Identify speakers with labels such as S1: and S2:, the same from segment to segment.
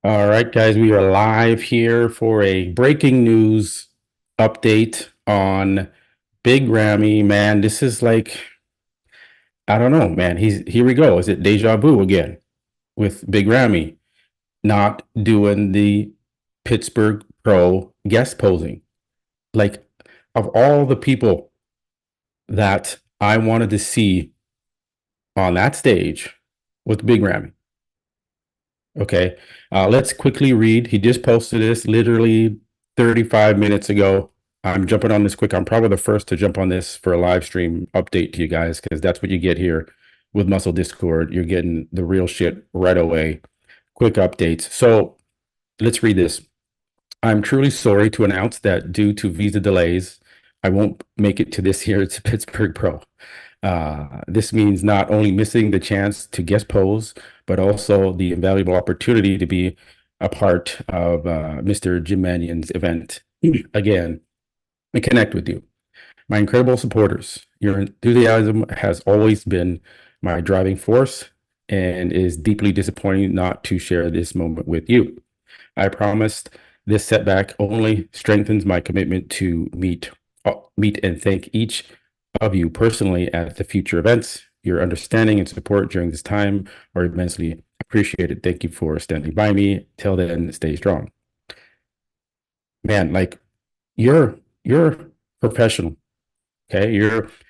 S1: All right, guys, we are live here for a breaking news update on Big Ramy. Man, this is like, I don't know, man. Here we go. Is it deja vu again with Big Ramy not doing the Pittsburgh Pro guest posing? Like, of all the people that I wanted to see on that stage with Big Ramy. Okay. Let's quickly read. He just posted this literally 35 minutes ago. I'm jumping on this quick. I'm probably the first to jump on this for a live stream update to you guys because that's what you get here with Muscle Discord. You're getting the real shit right away. Quick updates. So let's read this. I'm truly sorry to announce that due to visa delays, I won't make it to this year's Pittsburgh Pro. This means not only missing the chance to guest pose, but also the invaluable opportunity to be a part of Mr. Jim Mannion's event again and connect with you. My incredible supporters, your enthusiasm has always been my driving force and is deeply disappointing not to share this moment with you. I promised this setback only strengthens my commitment to meet and thank each of you personally at the future events. Your understanding and support during this time are immensely appreciated. Thank you for standing by me. Till then, stay strong. Man, like you're professional. Okay.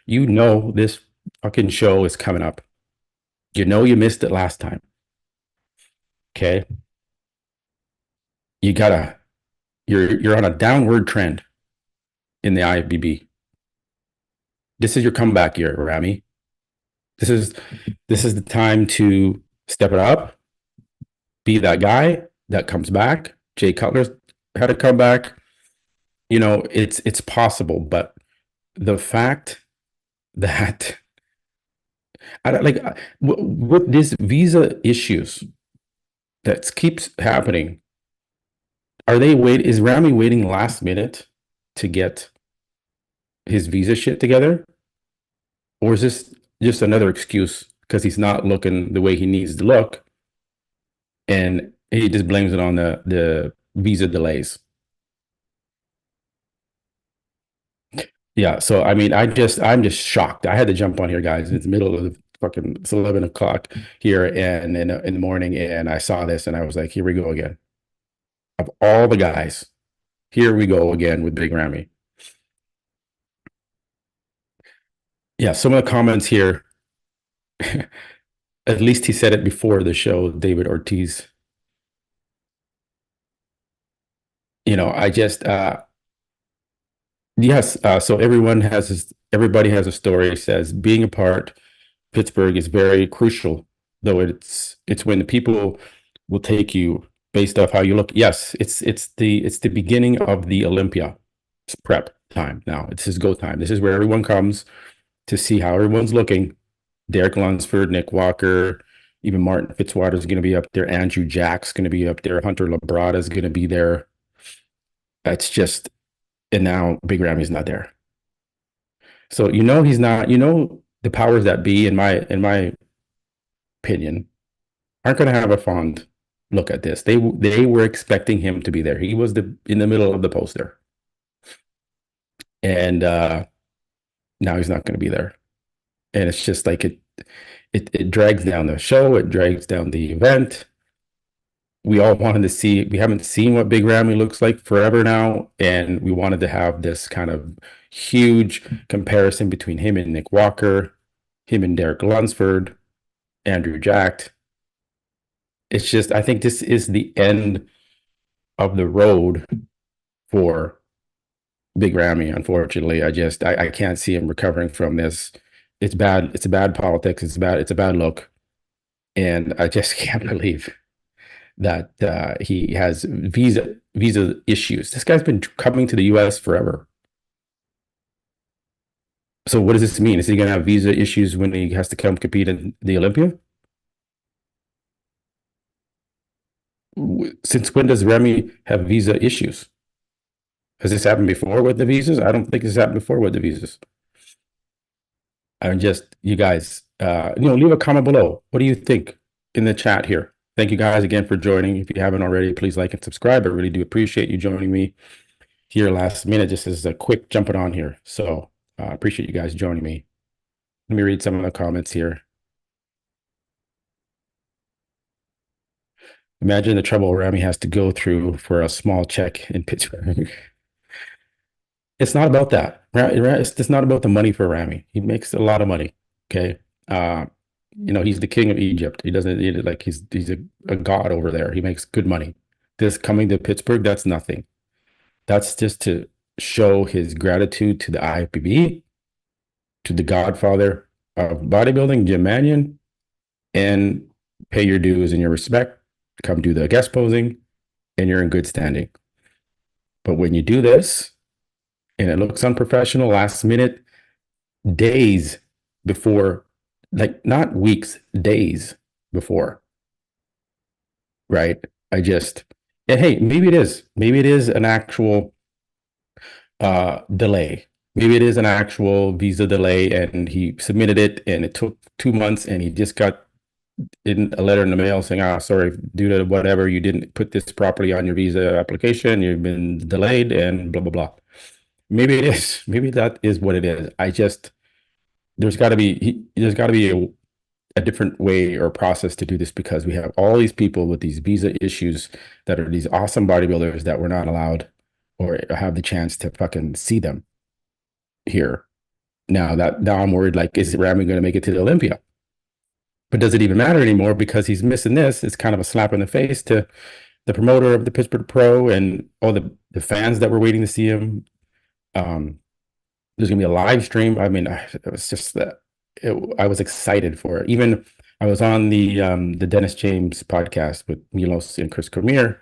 S1: You know this fucking show is coming up. You know you missed it last time. Okay. You gotta you're on a downward trend in the IFBB. This is your comeback year, Ramy. This is the time to step it up, be that guy that comes back. Jay Cutler's had a comeback. You know, it's possible, but the fact that I don't like with these visa issues that keeps happening, is Ramy waiting last minute to get his visa shit together? Or is this just another excuse because he's not looking the way he needs to look and he just blames it on the visa delays? Yeah, so I mean, I'm just shocked. I had to jump on here, guys. It's the middle of the fucking it's 11 o'clock here and in the morning, and I saw this and I was like, here we go again. Of all the guys, here we go again with Big Ramy. Yeah, some of the comments here, at least he said it before the show, David Ortiz. You know, I just yes, so everybody has a story. Says being a part Pittsburgh is very crucial, though it's when the people will take you based off how you look. Yes, it's the beginning of the Olympia. It's prep time now. This is go time. This is where everyone comes to see how everyone's looking. Derek Lunsford, Nick Walker, even Martin Fitzwater is going to be up there. Andrew Jack's going to be up there. Hunter Labrada is going to be there. It's just, and now Big Ramy's not there. So you know he's not. You know the powers that be, in my opinion, aren't going to have a fond look at this. They were expecting him to be there. He was in the middle of the poster, and now he's not going to be there. And it's just like it drags down the show. It drags down the event. We all wanted to see. We haven't seen what Big Ramy looks like forever now, and we wanted to have this kind of huge comparison between him and Nick Walker, him and Derek Lunsford, Andrew Jack. It's just I think this is the end of the road for Big Ramy. Unfortunately, I can't see him recovering from this. It's bad. It's a bad politics. It's a bad look, and I just can't believe that he has visa issues. This guy's been coming to the U.S. forever. So what does this mean? Is he going to have visa issues when he has to come compete in the Olympia? Since when does Remy have visa issues? Has this happened before with the visas? I don't think this happened before with the visas. I'm just, you guys, leave a comment below. What do you think in the chat here? Thank you guys again for joining. If you haven't already, please like and subscribe. I really do appreciate you joining me here last minute, just as a quick jumping on here. So I appreciate you guys joining me. Let me read some of the comments here. Imagine the trouble Ramy has to go through for a small check in Pittsburgh. It's not about that. It's not about the money for Ramy. He makes a lot of money. Okay. Uh, he's the king of Egypt. He doesn't need it, like he's a god over there. He makes good money. This coming to Pittsburgh, that's nothing. That's just to show his gratitude to the IFBB, to the godfather of bodybuilding, Jim Mannion, and pay your dues and your respect. Come do the guest posing, and you're in good standing. But when you do this, and it looks unprofessional, last minute, days before, like not weeks, days before, right? And hey, maybe it is an actual delay. Maybe it is an actual visa delay and he submitted it and it took 2 months and he just got in a letter in the mail saying, sorry, due to whatever, you didn't put this properly on your visa application, you've been delayed and blah, blah, blah. Maybe it is. Maybe that is what it is. There's got to be a different way or process to do this because we have all these people with these visa issues that are these awesome bodybuilders that we're not allowed or have the chance to fucking see them here. Now I'm worried, like, is Ramy going to make it to the Olympia? But does it even matter anymore because he's missing this? It's kind of a slap in the face to the promoter of the Pittsburgh Pro and all the fans that were waiting to see him. There's gonna be a live stream. I mean, it was just that I was excited for it. Even I was on the Dennis James podcast with Milos and Chris Cormier.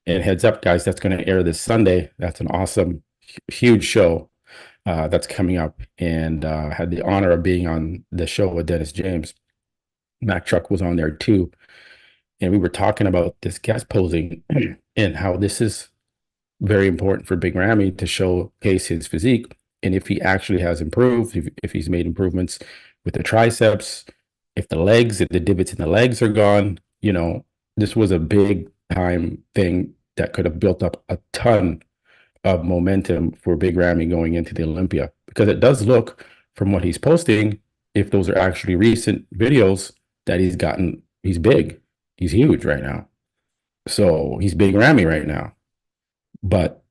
S1: And heads up, guys, that's going to air this Sunday. That's an awesome, huge show that's coming up. And had the honor of being on the show with Dennis James. Mac Truck was on there too. And we were talking about this guest posing and how this is very important for Big Ramy to showcase his physique. And if he actually has improved, if he's made improvements with the triceps, if the divots in the legs are gone, this was a big time thing that could have built up a ton of momentum for Big Ramy going into the Olympia. Because it does look from what he's posting, if those are actually recent videos, that he's big. He's huge right now. So he's Big Ramy right now. But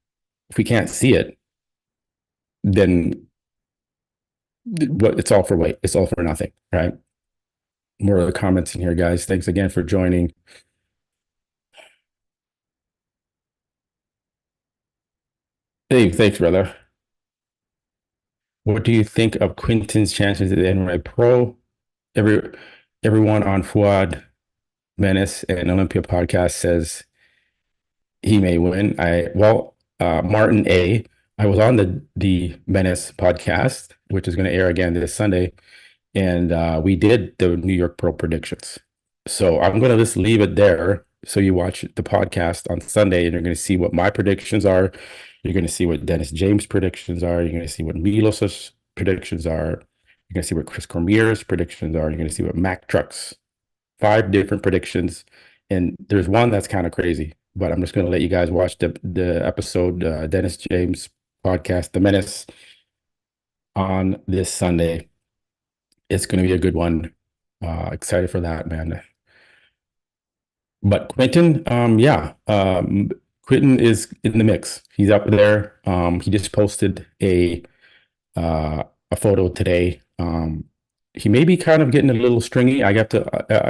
S1: if we can't see it, then it's all for weight. It's all for nothing, right? More of the comments in here, guys. Thanks again for joining. Hey, thanks, brother. What do you think of Quinton's chances at the NY Pro? Everyone on Fuad, Menace, and Olympia podcast says he may win. Martin A. I was on the Menace podcast, which is going to air again this Sunday, and we did the New York Pro predictions. So I'm going to just leave it there. So you watch the podcast on Sunday, and you're going to see what my predictions are. You're going to see what Dennis James' predictions are. You're going to see what Milos's predictions are. You're going to see what Chris Cormier's predictions are. You're going to see what Mac Truck's 5 different predictions. And there's one that's kind of crazy, but I'm just going to let you guys watch the episode, Dennis James podcast, The Menace, on this Sunday. It's going to be a good one. Excited for that, man. But Quinton, Quinton is in the mix. He's up there. He just posted a photo today. He may be kind of getting a little stringy. I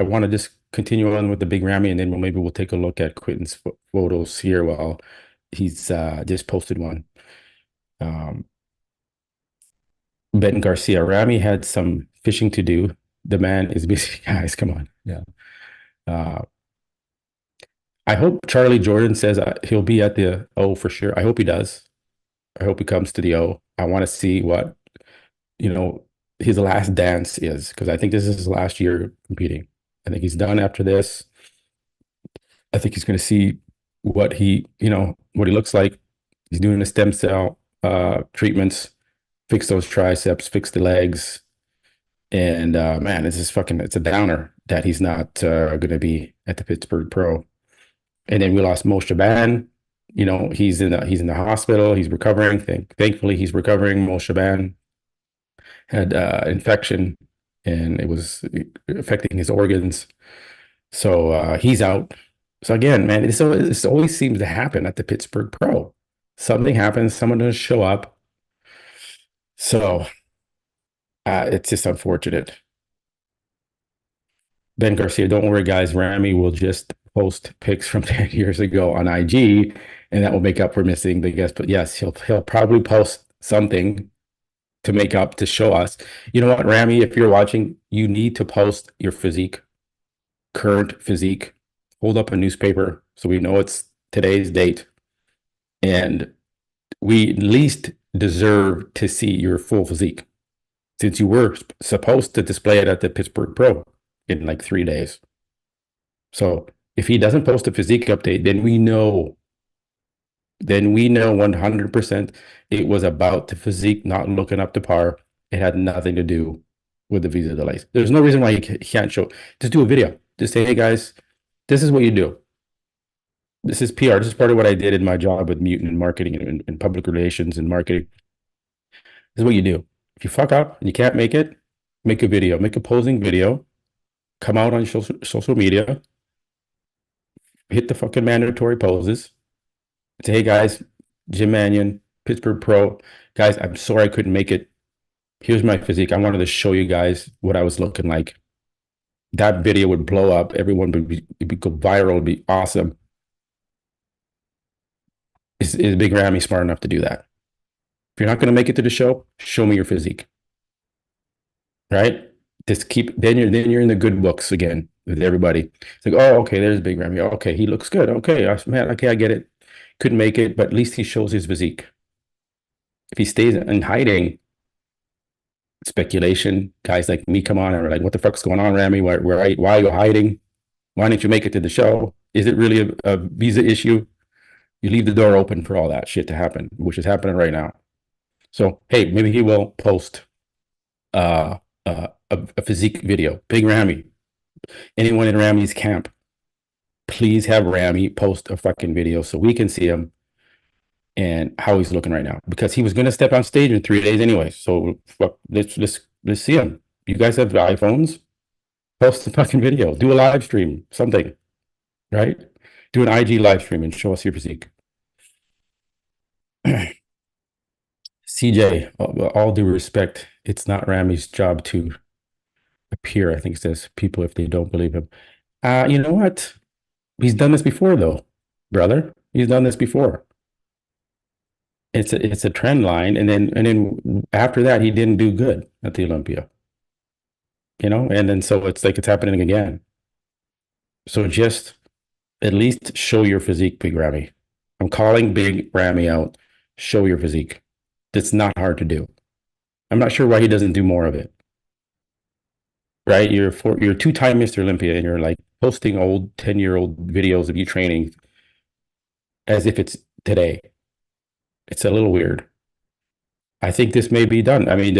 S1: want to just continue on with the Big Ramy, and then maybe we'll take a look at Quinton's photos here while he's just posted one. Ben Garcia, Ramy had some fishing to do. The man is busy, guys. Come on. Yeah. I hope Charlie Jordan says he'll be at the O for sure. I hope he does. I hope he comes to the O. I want to see what, his last dance is, because I think this is his last year competing. I think he's done after this. I think he's going to see what he looks like. He's doing the stem cell treatments, fix those triceps, fix the legs. And man, it's a downer. that he's not going to be at the Pittsburgh Pro. And then we lost Moshe Ban. You know, he's in the hospital. He's recovering. Thankfully, he's recovering. Moshe Ban had infection, and it was affecting his organs. So he's out. So again, man, this always seems to happen at the Pittsburgh Pro. Something happens, someone doesn't show up. So it's just unfortunate. Ben Garcia, don't worry, guys. Ramy will just post pics from 10 years ago on IG, and that will make up for missing the guest. But yes, he'll probably post something to make up to show us. You know what, Ramy, if you're watching, you need to post your physique, current physique. Hold up a newspaper so we know it's today's date. And we at least deserve to see your full physique since you were supposed to display it at the Pittsburgh Pro in like 3 days. So if he doesn't post a physique update, then we know 100% it was about the physique not looking up to par. It had nothing to do with the visa delays. There's no reason why he can't show. Just do a video. Just say, hey guys, this is what you do. This is PR. This is part of what I did in my job with Mutant and marketing and public relations and marketing. This is what you do. If you fuck up and you can't make it, make a video, make a posing video, come out on social media, hit the fucking mandatory poses. Say, hey guys, Jim Mannion, Pittsburgh Pro. Guys, I'm sorry I couldn't make it. Here's my physique. I wanted to show you guys what I was looking like. That video would blow up. Everyone would go viral. It'd be awesome. Is Big Ramy smart enough to do that? If you're not going to make it to the show, show me your physique. Right? Just then you're in the good books again with everybody. It's like, oh, okay, there's Big Ramy. Okay, he looks good. Okay, man, okay, I get it. Couldn't make it, but at least he shows his physique. If he stays in hiding, speculation, guys like me come on and are like, what the fuck's going on, Ramy? Why are you hiding? Why didn't you make it to the show? Is it really a visa issue? You leave the door open for all that shit to happen, which is happening right now. So, hey, maybe he will post a physique video. Big Ramy. Anyone in Ramy's camp, please have Ramy post a fucking video so we can see him and how he's looking right now. Because he was going to step on stage in 3 days anyway. So let's see him. You guys have iPhones? Post a fucking video. Do a live stream, something, right? Do an IG live stream and show us your physique. CJ, all due respect, it's not Ramy's job to appear. I think it says people if they don't believe him. You know what? He's done this before, though, brother. He's done this before. It's a trend line, and then after that, he didn't do good at the Olympia. You know, and then so it's like it's happening again. So just at least show your physique, Big Ramy. I'm calling Big Ramy out. Show your physique. It's not hard to do. I'm not sure why he doesn't do more of it. Right? You're two-time Mr. Olympia, and you're like posting old 10-year-old videos of you training as if it's today. It's a little weird. I think this may be done. I mean,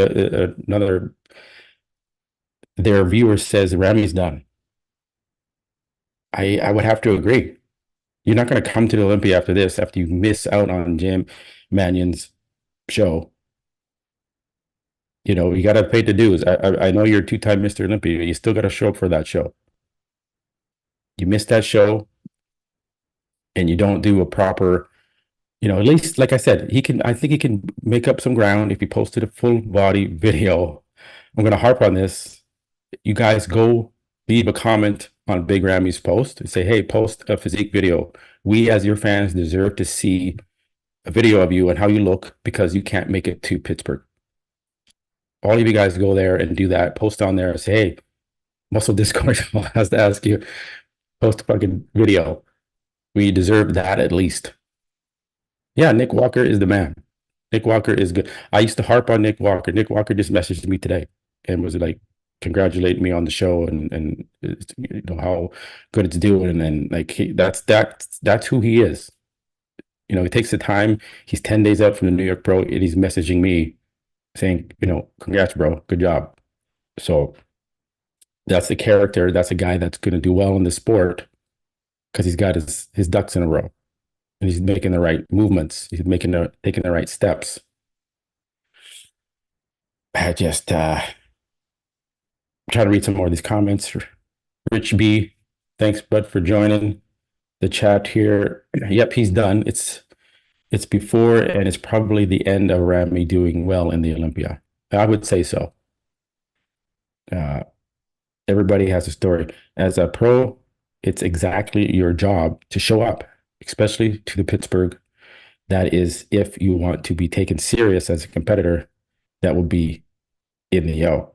S1: their viewer says Ramy's done. I would have to agree. You're not going to come to the Olympia after this, after you miss out on Jim Mannion's show. You know, you got to pay the dues. I know you're two-time Mr. Olympia. You still got to show up for that show. You miss that show and you don't do a proper, you know, at least, like I said, I think he can make up some ground if he posted a full body video. I'm going to harp on this. You guys go leave a comment on Big Ramy's post and say, hey, post a physique video. We as your fans deserve to see a video of you and how you look because you can't make it to Pittsburgh. All of you guys go there and do that. Post on there and say, hey, Muscle Discord has to ask you, post a fucking video. We deserve that at least. Yeah, Nick Walker is the man. Nick Walker is good. I used to harp on Nick Walker. Nick Walker just messaged me today and was like, congratulating me on the show and you know how good it's doing, and like that's who he is. You know, he takes the time. He's 10 days out from the New York Pro, and he's messaging me saying, you know, congrats, bro, good job. So That's the character. That's a guy that's going to do well in the sport because he's got his ducks in a row and he's making the right movements. He's taking the right steps. I just try to read some more of these comments. Rich B, thanks, bud, for joining the chat here. Yep, he's done. It's before and it's probably the end of Ramy doing well in the Olympia. I would say so. Uh, Everybody has a story. As a pro, it's exactly your job to show up, especially to the Pittsburgh. That is, if you want to be taken serious as a competitor, that will be in the yo.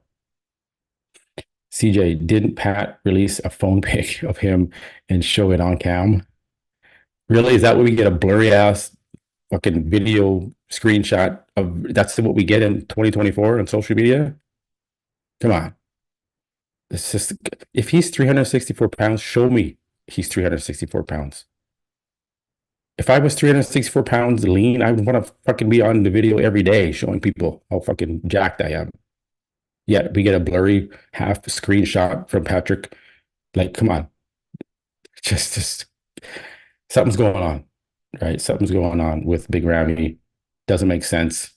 S1: CJ, didn't Pat release a phone pic of him and show it on cam? Really? Is that what we get, a blurry ass fucking video screenshot of? That's what we get in 2024 on social media? Come on. It's just, if he's 364 pounds, show me he's 364 pounds. If I was 364 pounds lean, I would want to fucking be on the video every day showing people how fucking jacked I am. Yet we get a blurry half screenshot from Patrick. Like, come on. Just something's going on, right? Something's going on with Big Ramy. Doesn't make sense.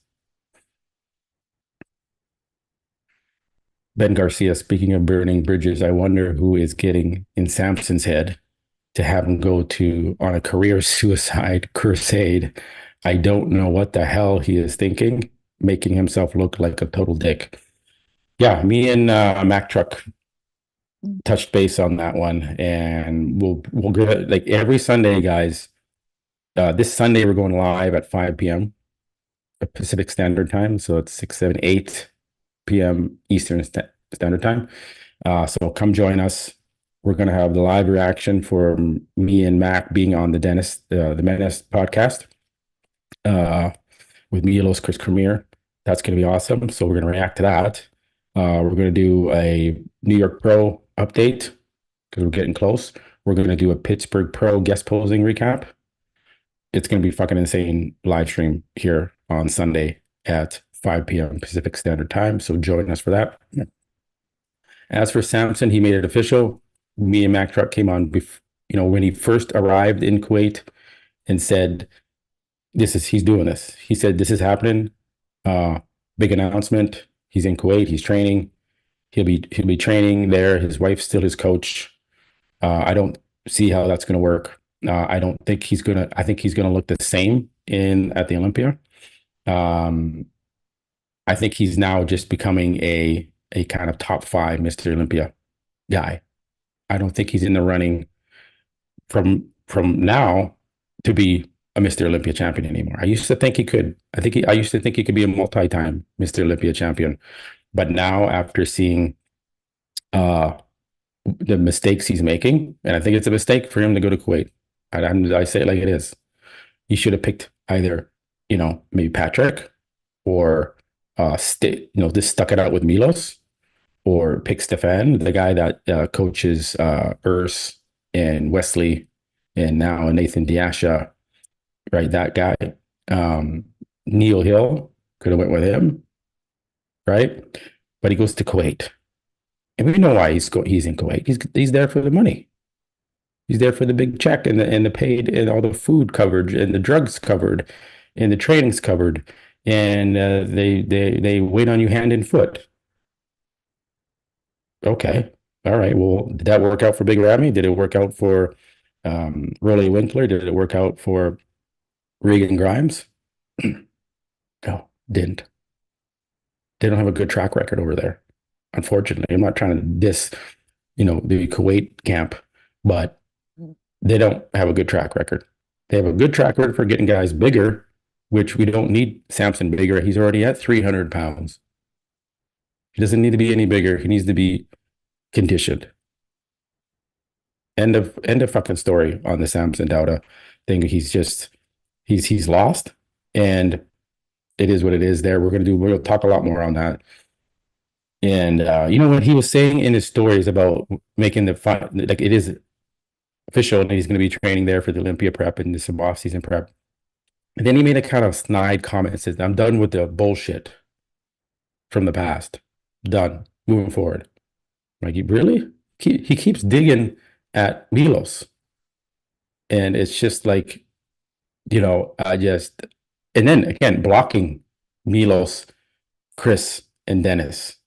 S1: Ben Garcia, speaking of burning bridges, I wonder who is getting in Samson's head to have him go to on a career suicide crusade. I don't know what the hell he is thinking, making himself look like a total dick. Yeah, me and Mac Truck touched base on that one, and we'll go like every Sunday, guys. This Sunday we're going live at 5 p.m. Pacific Standard Time, so it's 6, 7, 8 p.m. Eastern Standard Time. So come join us. We're going to have the live reaction for me and Mac being on the Menace podcast with Milos, Chris Cormier. That's going to be awesome. So we're going to react to that. We're going to do a New York Pro update because we're getting close. We're going to do a Pittsburgh Pro guest posing recap. It's going to be fucking insane live stream here on Sunday at 5 p.m. Pacific Standard Time. So join us for that. As for Samson, he made it official. Me and Mac Truck came on, when he first arrived in Kuwait and said, he's doing this. He said, this is happening. Big announcement. He's in Kuwait. He's training. He'll be training there. His wife's still his coach. I don't see how that's going to work. I don't think he's going to, I think he's going to look the same at the Olympia. I think he's now just becoming a kind of top 5 Mr. Olympia guy. I don't think he's in the running from now to be a Mr. Olympia champion anymore. I used to think he could. I used to think he could be a multi-time Mr. Olympia champion. But now, after seeing the mistakes he's making, and I think it's a mistake for him to go to Kuwait. I say it like it is. He should have picked either, maybe Patrick or just stuck it out with Milos, or pick Stefan, the guy that coaches Urs and Wesley, and now Nathan Diasha, right? That guy. Neil Hill could have went with him, right? But he goes to Kuwait, and we know why he's in Kuwait. He's there for the money. He's there for the big check and the paid and all the food coverage and the drugs covered and the training's covered, and they wait on you hand and foot. Okay. All right. Well, did that work out for Big Ramy? Did it work out for Rolly Winkler? Did it work out for Regan Grimes? No, didn't. They don't have a good track record over there. Unfortunately, I'm not trying to diss, the Kuwait camp, but they don't have a good track record. They have a good track record for getting guys bigger, which we don't need Samson bigger. He's already at 300 pounds. He doesn't need to be any bigger. He needs to be conditioned. End of fucking story on the Samson Dauda thing. He's lost, and it is what it is there. We'll talk a lot more on that. And what he was saying in his stories about making the fight, like, it is official, and he's going to be training there for the Olympia prep and some off-season prep. And then he made a kind of snide comment that says, I'm done with the bullshit from the past. Done. Moving forward. Like, you really? He keeps digging at Milos. And it's just like, I just, and then again, blocking Milos, Chris, and Dennis.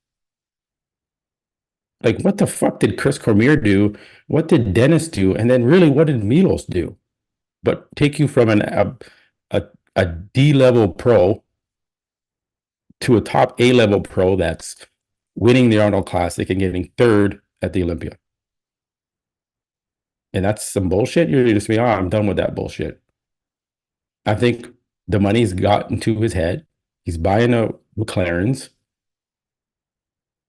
S1: Like, what the fuck did Chris Cormier do? What did Dennis do? And then really, what did Milos do? But take you from a, a D level pro to a top A level pro that's winning the Arnold Classic and getting third at the Olympia. And that's some bullshit. You're just me, oh, I'm done with that bullshit. I think the money's gotten to his head. He's buying a McLaren's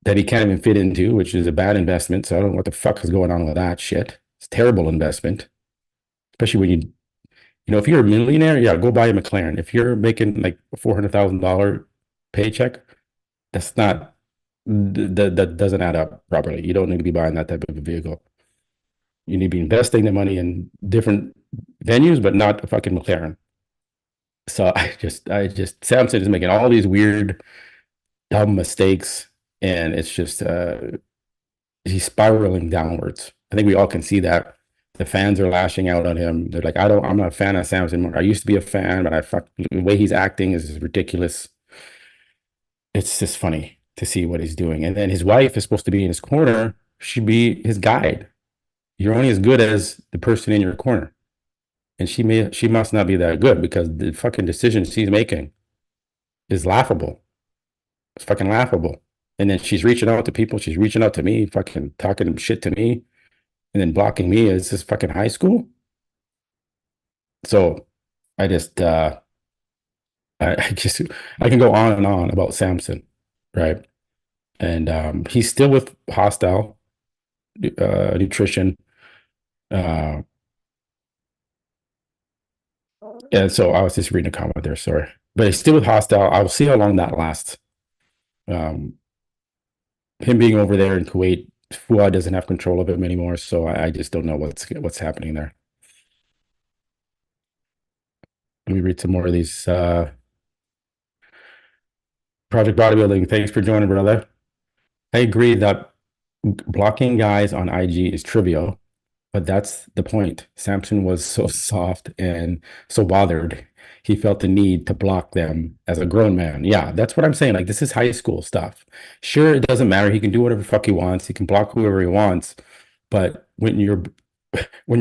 S1: that he can't even fit into, which is a bad investment. So I don't know what the fuck is going on with that shit. It's a terrible investment, especially when if you're a millionaire, yeah, go buy a McLaren. If you're making like a $400,000 paycheck, that's not that doesn't add up properly. You don't need to be buying that type of a vehicle. You need to be investing the money in different venues, but not a fucking McLaren. So I just Samson is making all these weird, dumb mistakes, and it's just he's spiraling downwards. I think we all can see that. The fans are lashing out on him. They're like, I'm not a fan of Samson. I used to be a fan, but the way he's acting is ridiculous. It's just funny to see what he's doing. And then his wife is supposed to be in his corner. She'd be his guide. You're only as good as the person in your corner. And she must not be that good, because the fucking decisions she's making is laughable. It's fucking laughable. And then she's reaching out to people. She's reaching out to me, fucking talking shit to me, and then blocking me. Is this fucking high school? So I just I just I can go on and on about Samson, right? And he's still with Hostile Nutrition. Uh, and so I was just reading a comment there, sorry. But he's still with Hostile. I'll see how long that lasts. Um, him being over there in Kuwait, Fuad doesn't have control of him anymore, so I just don't know what's happening there. Let me read some more of these. Project Bodybuilding, thanks for joining, brother. I agree that blocking guys on IG is trivial, but that's the point. Samson was so soft and so bothered. He felt the need to block them as a grown man. Yeah, that's what I'm saying. Like, this is high school stuff. Sure, it doesn't matter. He can do whatever the fuck he wants. He can block whoever he wants. But when you're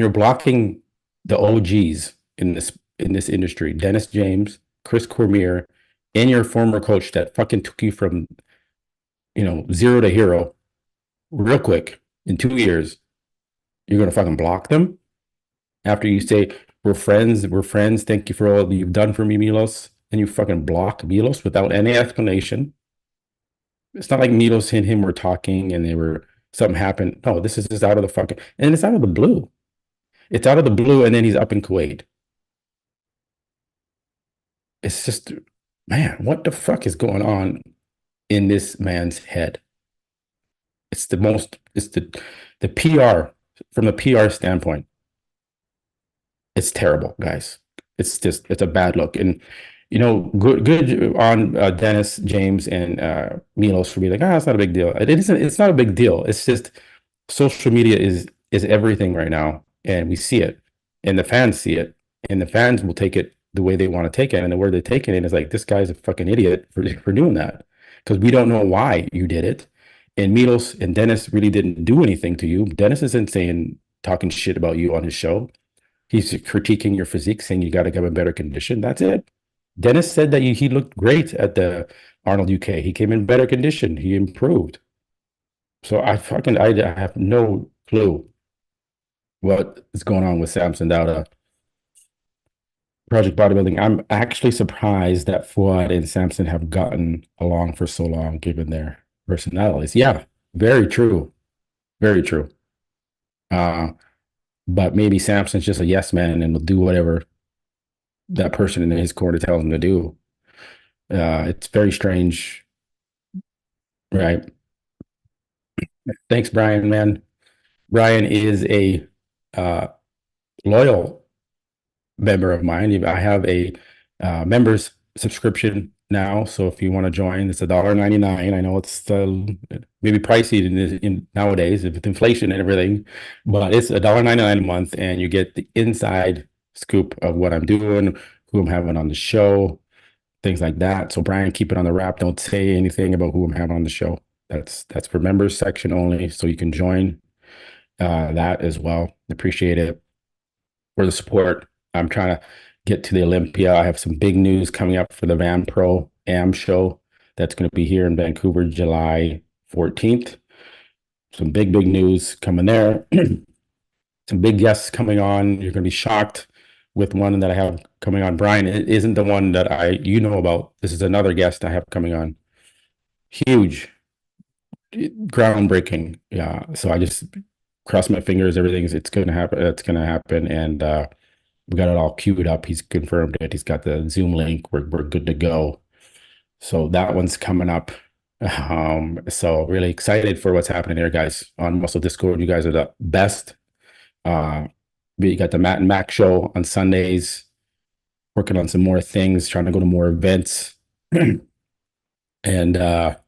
S1: blocking the OGs in this industry, Dennis James, Chris Cormier, and your former coach that fucking took you from zero to hero real quick in 2 years, you're gonna fucking block them after you say we're friends, thank you for all you've done for me, Milos, and you fucking block Milos without any explanation. It's not like Milos and him were talking and something happened. No, this is just out of the fucking, and it's out of the blue. It's out of the blue, and then he's up in Kuwait. It's just, man, what the fuck is going on in this man's head? It's the PR, from the PR standpoint, it's terrible, guys. It's a bad look. And good on Dennis James and Milos for being like, it's not a big deal. It's not a big deal. It's just social media is everything right now, and we see it, and the fans see it, and the fans will take it the way they want to take it, and the word they're taking it is like, this guy's a fucking idiot for doing that, because we don't know why you did it. And Milos and Dennis really didn't do anything to you. Dennis isn't talking shit about you on his show. He's critiquing your physique, saying you got to get a better condition. That's it. Dennis said that he looked great at the Arnold UK. He came in better condition. He improved. So I have no clue what is going on with Samson Dauda. Project Bodybuilding. I'm actually surprised that Fuad and Samson have gotten along for so long, given their personalities. Yeah, very true. Very true. But maybe Samson's just a yes man and will do whatever that person in his corner tells him to do. It's very strange, right? Thanks, Brian, man. Brian is a loyal member of mine. I have a members subscription now. So if you want to join, it's $1.99. I know it's maybe pricey in nowadays with inflation and everything, but it's $1.99 a month, and you get the inside scoop of what I'm doing, who I'm having on the show, things like that. So Brian, keep it on the wrap. Don't say anything about who I'm having on the show. That's for members section only. So you can join that as well. Appreciate it for the support. I'm trying to get to the Olympia. I have some big news coming up for the Van Pro Am show that's going to be here in Vancouver, July 14th. Some big news coming there. Some big guests coming on. You're going to be shocked with one that I have coming on. Brian, it isn't the one that you know about. This is another guest I have coming on. Huge, groundbreaking. Yeah. So I just cross my fingers. Everything's it's going to happen. It's going to happen. And we got it all queued up. He's confirmed it. He's got the Zoom link. We're good to go. So that one's coming up. So really excited for what's happening there, guys. On Muscle Discord, you guys are the best. We got the Matt and Mac show on Sundays. Working on some more things, trying to go to more events. And that's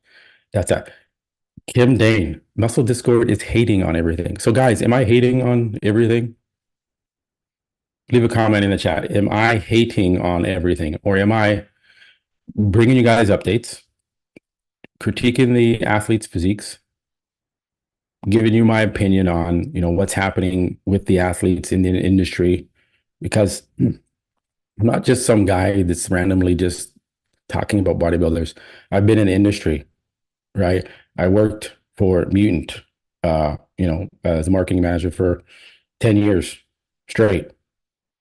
S1: that. Kim Dane, Muscle Discord is hating on everything. So guys, am I hating on everything? Leave a comment in the chat. Am I hating on everything, or am I bringing you guys updates, critiquing the athletes' physiques, giving you my opinion on, what's happening with the athletes in the industry? Because I'm not just some guy that's randomly just talking about bodybuilders. I've been in the industry, right? I worked for Mutant, as a marketing manager for 10 years straight.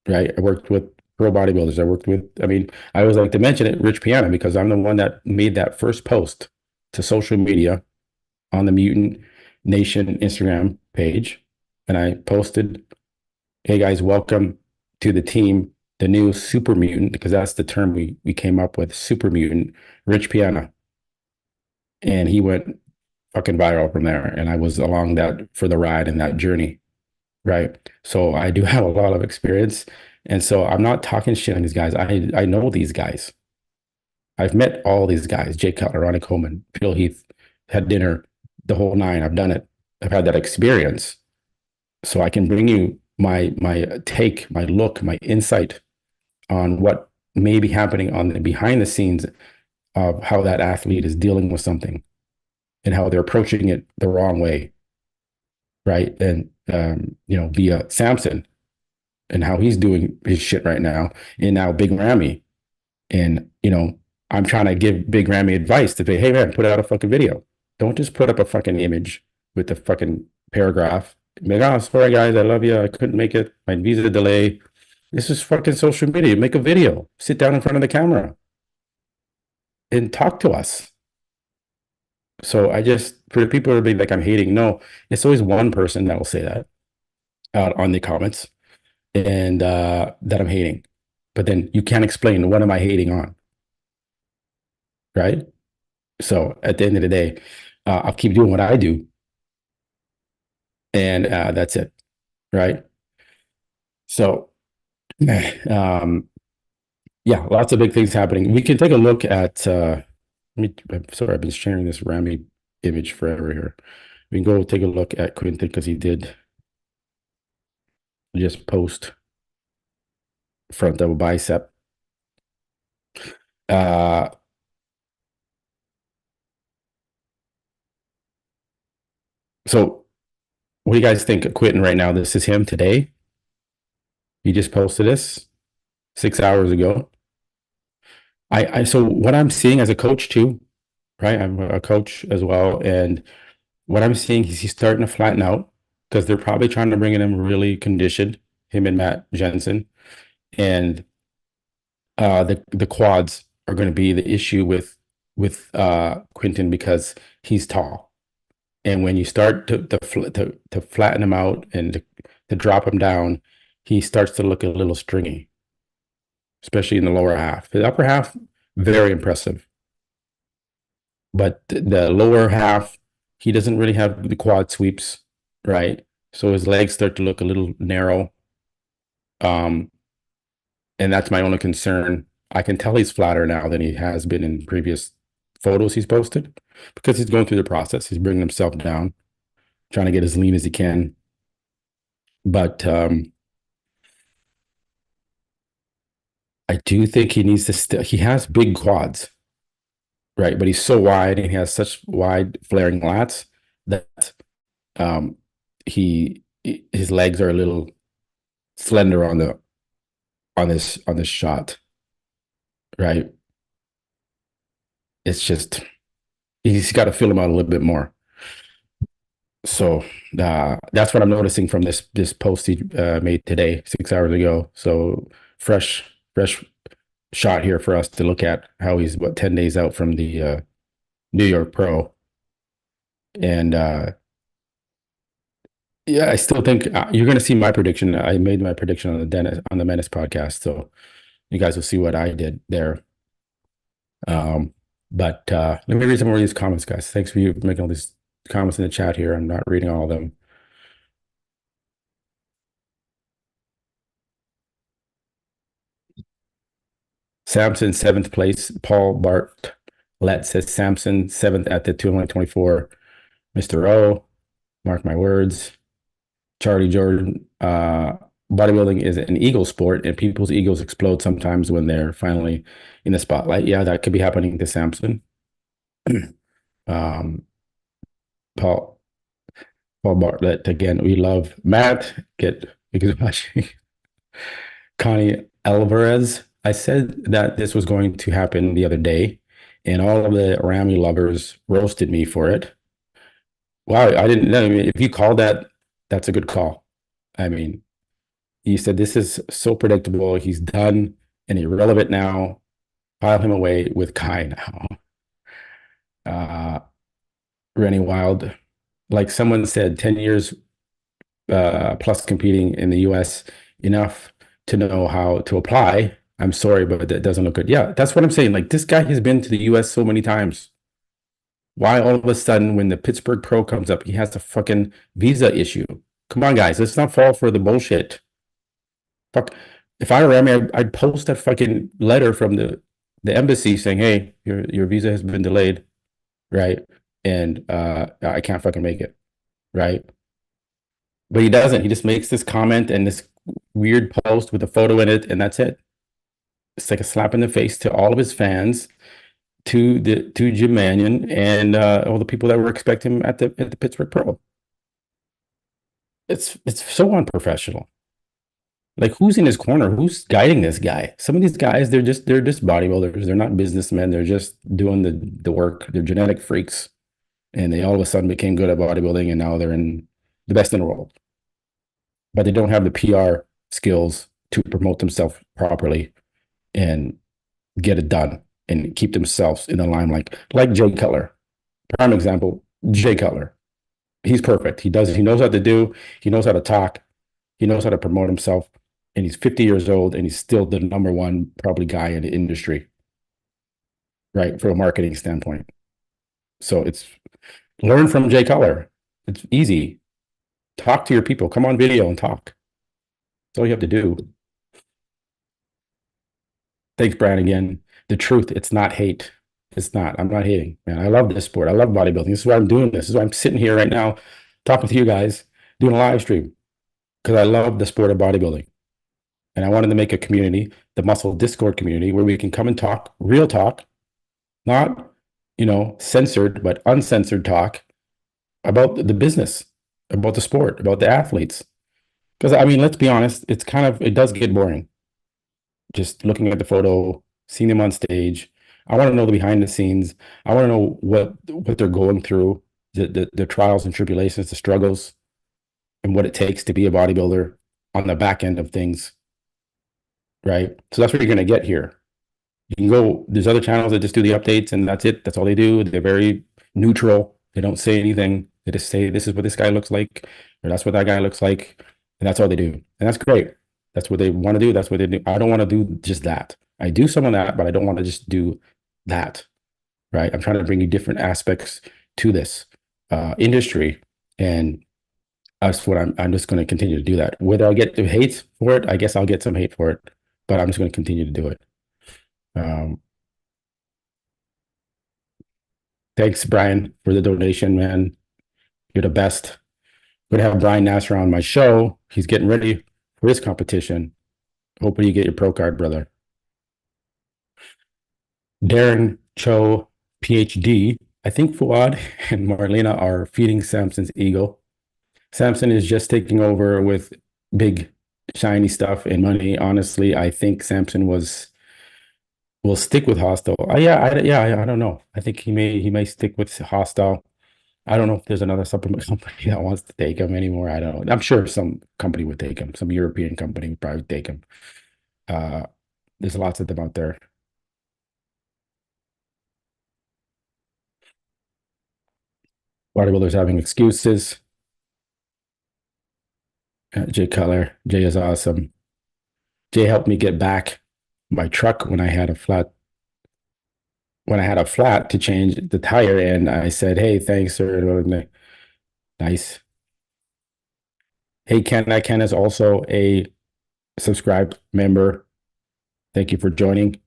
S1: Right. I worked with pro bodybuilders. I always like to mention it, Rich Piana, because I'm the one that made that first post to social media on the Mutant Nation Instagram page. And I posted, hey guys, welcome to the team, the new super mutant, because that's the term we came up with, super mutant, Rich Piana. And he went fucking viral from there. And I was along that for the ride and that journey. Right. So I do have a lot of experience. And so I'm not talking shit on these guys. I know these guys. I've met all these guys, Jay Cutler, Ronnie Coleman, Phil Heath, had dinner, the whole nine. I've done it. I've had that experience. So I can bring you my take, my look, my insight on what may be happening on the behind the scenes of how that athlete is dealing with something and how they're approaching it the wrong way. Right. And via Samson and how he's doing his shit right now, and now Big Ramy. And, I'm trying to give Big Ramy advice to say, hey man, put out a fucking video. Don't just put up a fucking image with the fucking paragraph. Like, oh, sorry guys, I love you. I couldn't make it. My visa delay. This is fucking social media. Make a video. Sit down in front of the camera and talk to us. So for the people who are being like, I'm hating, no, it's always one person that will say that out on the comments, and that I'm hating. But then you can't explain, what am I hating on? Right? So at the end of the day, I'll keep doing what I do. And that's it. Right? So, yeah, lots of big things happening. We can take a look at, I'm sorry, I've been sharing this Ramy image forever here. We can go take a look at Quinton, because he did just post front double bicep. So what do you guys think of Quinton right now? This is him today. He just posted this 6 hours ago. So what I'm seeing as a coach too, right? I'm a coach as well. And what I'm seeing is he's starting to flatten out, because they're probably trying to bring him really conditioned, him and Matt Jensen. And the quads are going to be the issue with Quinton, because he's tall. And when you start to flatten him out and to drop him down, he starts to look a little stringy, especially in the lower half. The upper half, very impressive. But the lower half, he doesn't really have the quad sweeps, right? So his legs start to look a little narrow. And that's my only concern I can tell he's flatter now than he has been in previous photos he's posted because he's going through the process. He's bringing himself down, trying to get as lean as he can. But I do think he needs to. He has big quads, right? But he's so wide and he has such wide flaring lats that um, his legs are a little slender on the on this shot, right? It's just he's got to fill him out a little bit more. So that's what I'm noticing from this post he made today, 6 hours ago. So fresh shot here for us to look at how he's 10 days out from the New York Pro, and yeah, I still think you're going to see my prediction. I made my prediction on the Menace podcast, so you guys will see what I did there. But let me read some more of these comments, guys. Thanks for you making all these comments in the chat here. I'm not reading all of them. Samson, seventh place. Paul Bartlett says Samson, seventh at the 2024 Mr. O. Mark my words. Charlie Jordan, bodybuilding is an ego sport, and people's egos explode sometimes when they're finally in the spotlight. Yeah, that could be happening to Samson. um, Paul Paul Bartlett again. We love Matt. Get because watching Connie Alvarez. I said that this was going to happen the other day, and all of the Ramy lovers roasted me for it. Wow, I didn't know. I mean, if you call that, that's a good call. I mean, you said this is so predictable. He's done and irrelevant now. File him away with Kai now. Rennie Wild, like someone said, 10 years plus competing in the US, enough to know how to apply. I'm sorry, but that doesn't look good. Yeah, that's what I'm saying. Like this guy has been to the US so many times. Why all of a sudden, when the Pittsburgh Pro comes up, he has a fucking visa issue? Come on, guys, let's not fall for the bullshit. Fuck. If I were Ramy, I'd post that fucking letter from the embassy saying, "Hey, your visa has been delayed, right? And I can't fucking make it, right?" But he doesn't. He just makes this comment and this weird post with a photo in it, and that's it. It's like a slap in the face to all of his fans, to Jim Mannion, and all the people that were expecting him at the Pittsburgh Pro. It's so unprofessional. Like who's in his corner? Who's guiding this guy? Some of these guys, they're just bodybuilders. They're not businessmen. They're just doing the work. They're genetic freaks, and they all of a sudden became good at bodybuilding, and now they're in the best in the world. But they don't have the PR skills to promote themselves properly and get it done and keep themselves in the limelight. Like Jay Cutler, prime example. Jay Cutler, he's perfect. He knows how to do. He knows how to talk. He knows how to promote himself. And he's 50 years old, and he's still the number one probably guy in the industry, right? From a marketing standpoint. So it's learn from Jay Cutler. It's easy. Talk to your people. Come on video and talk. That's all you have to do. Thanks, Brian, again. The truth, it's not hate. It's not. I'm not hating, man. I love this sport. I love bodybuilding. This is why I'm doing this. This is why I'm sitting here right now talking to you guys, doing a live stream, because I love the sport of bodybuilding. And I wanted to make a community, the Muscle Discord community, where we can come and talk, real talk, not, censored, but uncensored talk about the business, about the sport, about the athletes. Because, I mean, let's be honest, it does get boring. Just looking at the photo, seeing them on stage. I want to know the behind the scenes. I want to know what they're going through, the trials and tribulations, the struggles, and what it takes to be a bodybuilder on the back end of things. Right. So that's what you're going to get here. You can go, there's other channels that just do the updates and that's it. That's all they do. They're very neutral. They don't say anything. They just say, this is what this guy looks like, or that's what that guy looks like. And that's all they do. And that's great. That's what they want to do. That's what they do. I don't want to do just that. I do some of that, but I don't want to just do that. Right. I'm trying to bring you different aspects to this industry. And that's what I'm just going to continue to do that. Whether I get hate for it, I guess I'll get some hate for it. But I'm just going to continue to do it. Um, Thanks, Brian, for the donation, man. You're the best. We're gonna have Brian Nasser on my show. He's getting ready for his competition. Hopefully, you get your pro card, brother. Darren Cho, PhD. I think Fuad and Marlena are feeding Samson's ego. Samson is just taking over with big, shiny stuff and money. Honestly, I think Samson will stick with Hostile. I don't know. I think he may stick with Hostile. I don't know if there's another supplement company that wants to take him anymore. I don't know. I'm sure some company would take him. Some European company would probably take him. Uh, there's lots of them out there. Bodybuilders having excuses. Jay Cutler. Jay is awesome. Jay helped me get back my truck when I had a flat to change the tire, and I said, "Hey, thanks, sir." Nice. Hey, Ken is also a subscribed member. Thank you for joining.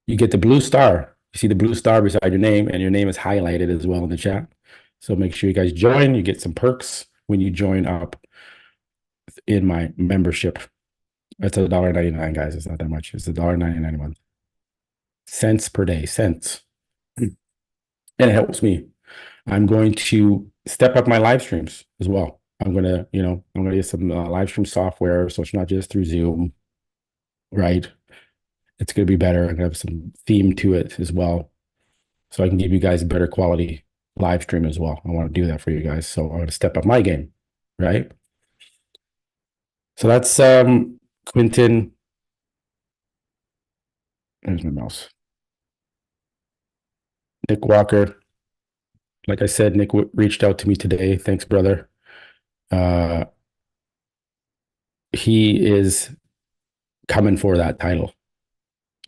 S1: You get the blue star. You see the blue star beside your name, and your name is highlighted as well in the chat. So make sure you guys join. You get some perks when you join up in my membership. That's $1.99, guys. It's not that much. It's $1.99 a month. Cents per day. Cents. And it helps me. I'm going to step up my live streams as well. I'm gonna get some live stream software, so it's not just through Zoom, right? It's gonna be better. I'm gonna have some theme to it as well, so I can give you guys a better quality live stream as well. I want to do that for you guys, so I'm gonna step up my game, right? So that's Quinton. There's my mouse. Nick Walker. Like I said, Nick reached out to me today. Thanks, brother. Uh, he is coming for that title.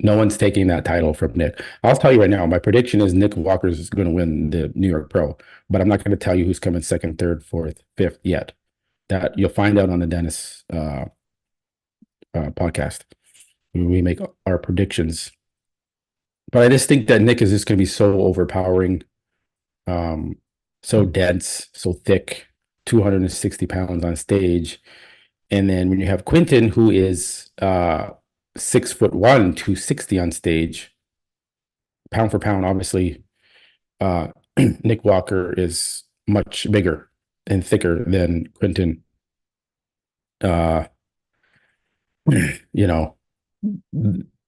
S1: No one's taking that title from Nick. I'll tell you right now, my prediction is Nick Walker is going to win the New York Pro, but I'm not going to tell you who's coming second, third, fourth, fifth yet. That you'll find out on the Dennis podcast. We make our predictions. But I just think that Nick is just going to be so overpowering, so dense, so thick, 260 pounds on stage. And then when you have Quinton, who is 6'1", 260 on stage, pound for pound, obviously, Nick Walker is much bigger and thicker than Quinton. You know,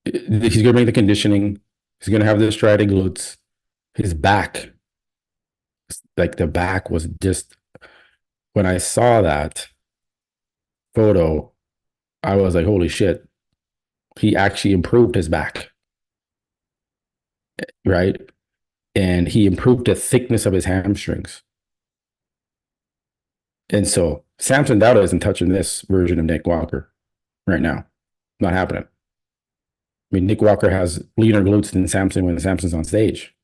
S1: he's gonna bring the conditioning. He's gonna have the striated glutes. His back, like the back was just, when I saw that photo, I was like, holy shit. He actually improved his back, right? And he improved the thickness of his hamstrings. And so Samson Dauda isn't touching this version of Nick Walker right now. Not happening. I mean, Nick Walker has leaner glutes than Samson when Samson's on stage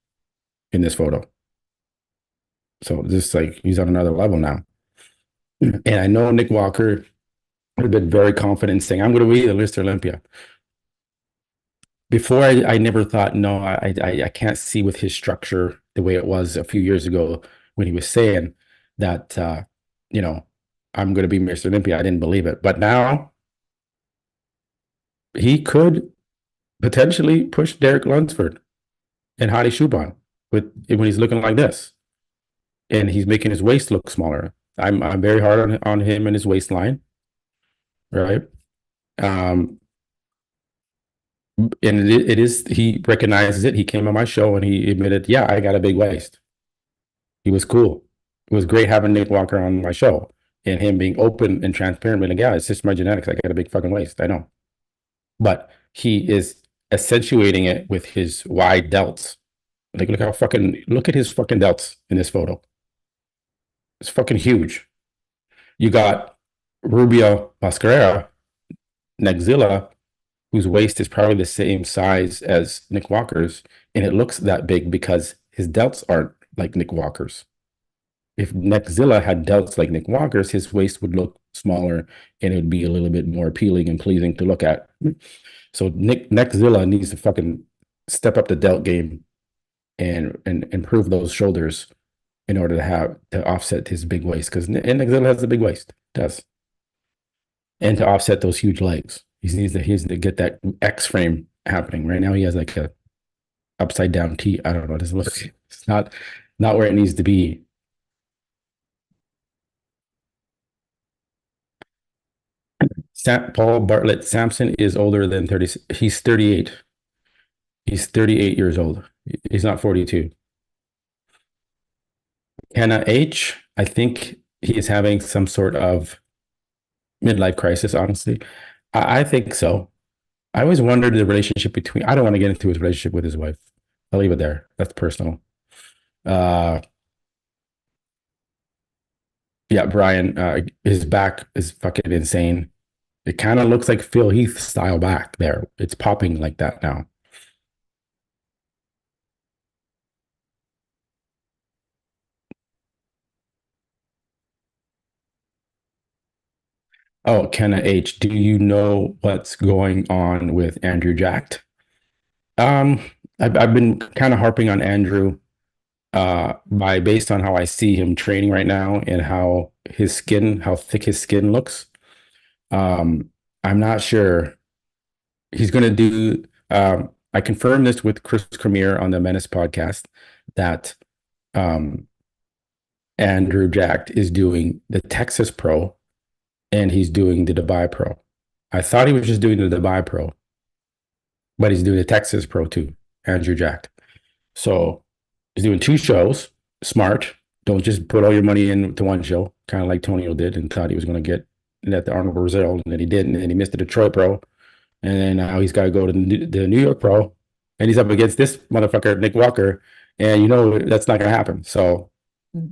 S1: in this photo. So just like he's on another level now. And I know Nick Walker would have been very confident saying, I'm going to be the Mr. Olympia. Before I never thought, no, I can't see with his structure the way it was a few years ago when he was saying that, I'm going to be Mr. Olympia. I didn't believe it. But now he could potentially push Derek Lunsford and Hadi Shuban when he's looking like this. And he's making his waist look smaller. I'm very hard on him and his waistline, right? And it is, he recognizes it. He came on my show and he admitted, yeah, I got a big waist. He was cool. It was great having Nick Walker on my show and him being open and transparent. Like, yeah, it's just my genetics. I got a big fucking waist. I know. But he is accentuating it with his wide delts. Like, look at his fucking delts in this photo. It's fucking huge. You got Rubio Mascarera, Nexzilla, whose waist is probably the same size as Nick Walker's, and it looks that big because his delts aren't like Nick Walker's. if Neckzilla had delts like Nick Walker's, his waist would look smaller and it would be a little bit more appealing and pleasing to look at. So Neckzilla needs to fucking step up the delt game and improve those shoulders in order to have to offset his big waist because Neckzilla has a big waist, does, and to offset those huge legs. He needs to get that X frame happening. Right now he has like a upside down T. I don't know. It doesn't look. It's not where it needs to be. Paul Bartlett Sampson is older than 30. He's 38. He's 38 years old. He's not 42. Hannah H, I think he is having some sort of midlife crisis, honestly. I think so. I always wondered the relationship between, I don't want to get into his relationship with his wife. I'll leave it there. That's personal. Uh, yeah, Brian, his back is fucking insane. It kind of looks like Phil Heath style back there. It's popping like that now. Oh, Kenna H, do you know what's going on with Andrew Jacked? Um, I've been kind of harping on Andrew by based on how I see him training right now and how thick his skin looks. Um, I'm not sure he's going to do. I confirmed this with Chris Cremier on the Menace podcast that um, Andrew Jacked is doing the Texas Pro and he's doing the Dubai Pro. I thought he was just doing the Dubai Pro, but he's doing the Texas Pro too, Andrew Jacked. So he's doing two shows. Smart. Don't just put all your money into one show, kind of like Tonio did and thought he was going to get at the Arnold Brazil, and then he didn't, and then he missed the Detroit Pro. And then now he's got to go to the New York Pro, and he's up against this motherfucker, Nick Walker. And you know that's not going to happen. So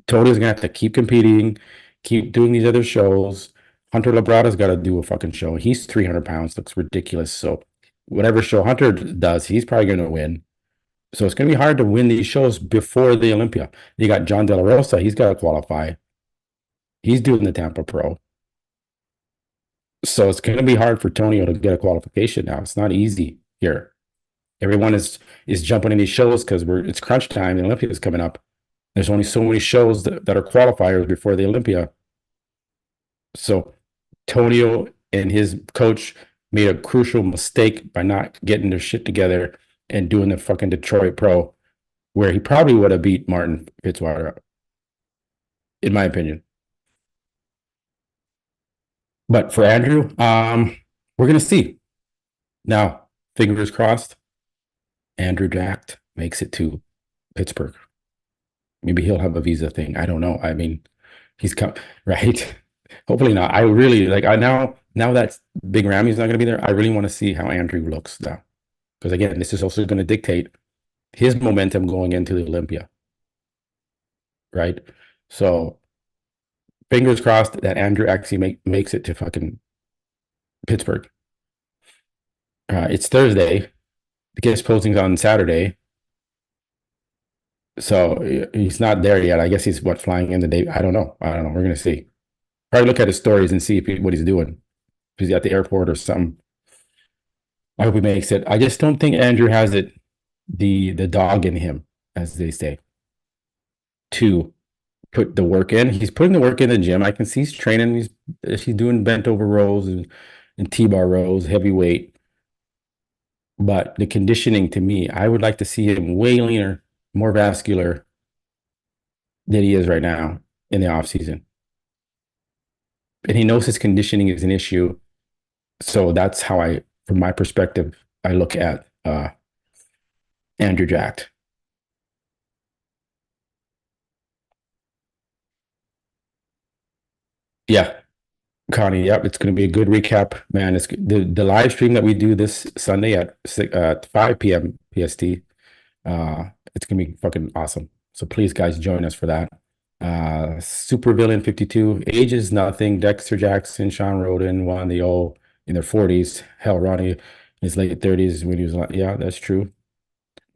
S1: Tonio's going to have to keep competing, keep doing these other shows. Hunter Labrada's got to do a fucking show. He's 300 pounds, looks ridiculous. So whatever show Hunter does, he's probably going to win. So it's going to be hard to win these shows before the Olympia. You got John De La Rosa. He's got to qualify. He's doing the Tampa Pro. So it's going to be hard for Tonio to get a qualification now. It's not easy here. Everyone is jumping in these shows because it's crunch time. The Olympia is coming up. There's only so many shows that are qualifiers before the Olympia. So Tonio and his coach made a crucial mistake by not getting their shit together and doing the fucking Detroit Pro, where he probably would have beat Martin Fitzwater, in my opinion. But for Andrew, we're gonna see. Now, fingers crossed, Andrew Jacked makes it to Pittsburgh. Maybe he'll have a visa thing. I don't know. I mean, he's come right. Hopefully not. I really like. I now that Big Ramy's not gonna be there. I really want to see how Andrew looks now, because again, this is also going to dictate his momentum going into the Olympia, right? So fingers crossed that Andrew actually makes it to fucking Pittsburgh. It's Thursday. The guest posting's on Saturday. So he's not there yet. I guess he's flying in the day. I don't know. We're gonna see. Probably look at his stories and see what he's doing. If he's at the airport or something. I hope he makes it. I just don't think Andrew has the dog in him, as they say, to put the work in. He's putting the work in the gym. I can see he's training. He's doing bent over rows and T-bar rows, heavy weight. But the conditioning, to me, I would like to see him way leaner, more vascular than he is right now in the off season. And he knows his conditioning is an issue. So that's how from my perspective, I look at Andrew Jacked. Yeah, Connie. Yep, it's going to be a good recap, man. It's the live stream that we do this Sunday at 5 p.m. PST. It's gonna be fucking awesome. So please, guys, join us for that. Super Villain 52, age is nothing. Dexter Jackson, Sean Roden, won the all in their 40s. Hell, Ronnie in his late 30s when he was like, yeah, that's true.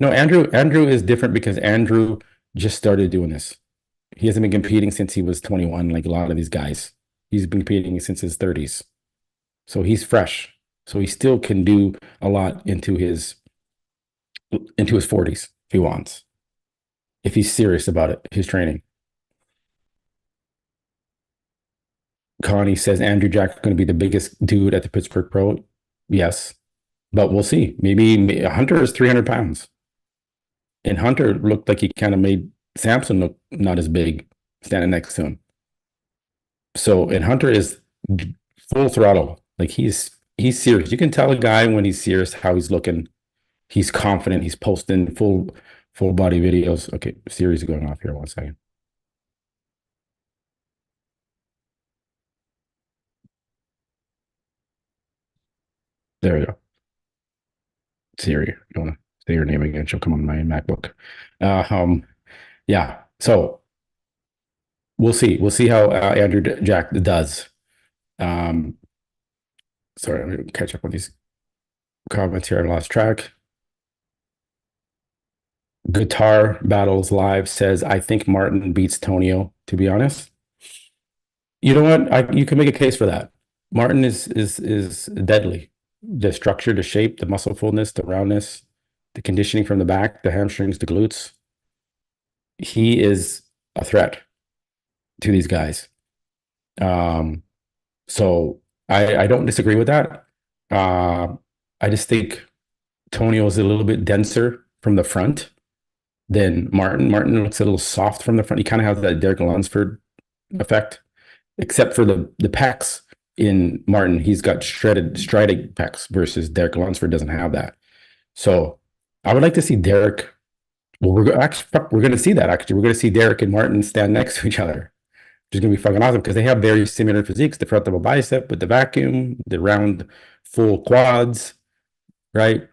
S1: No, Andrew is different because Andrew just started doing this. He hasn't been competing since he was 21, like a lot of these guys. He's been competing since his 30s. So he's fresh. So he still can do a lot into his 40s if he wants. If he's serious about it, his training. Connie says Andrew Jack's going to be the biggest dude at the Pittsburgh Pro. Yes, but we'll see. Maybe Hunter is 300 pounds. And Hunter looked like he kind of made Samson look not as big standing next to him. So, and Hunter is full throttle. Like he's serious. You can tell a guy when he's serious how he's looking. He's confident. He's posting full body videos. Okay, series going off here. 1 second. There we go. Siri, you want to say your name again? She'll come on my MacBook. Uh, um, yeah. So we'll see. We'll see how Andrew Jack does. Um, sorry, I'm gonna catch up on these comments here. I lost track. Guitar Battles Live says, I think Martin beats Tonio, to be honest. You know what? You can make a case for that. Martin is deadly. The structure, the shape, the muscle fullness, the roundness, the conditioning from the back, the hamstrings, the glutes. He is a threat to these guys. So I don't disagree with that. I just think Tonio is a little bit denser from the front than Martin. Martin looks a little soft from the front. He kind of has that Derek Lunsford effect, except for the pecs. In Martin, he's got striding pecs versus Derek Lunsford doesn't have that. So I would like to see Derek. Well, we're going to see that actually. We're going to see Derek and Martin stand next to each other, which is going to be fucking awesome because they have very similar physiques. The front of a bicep with the vacuum, the round, full quads, right?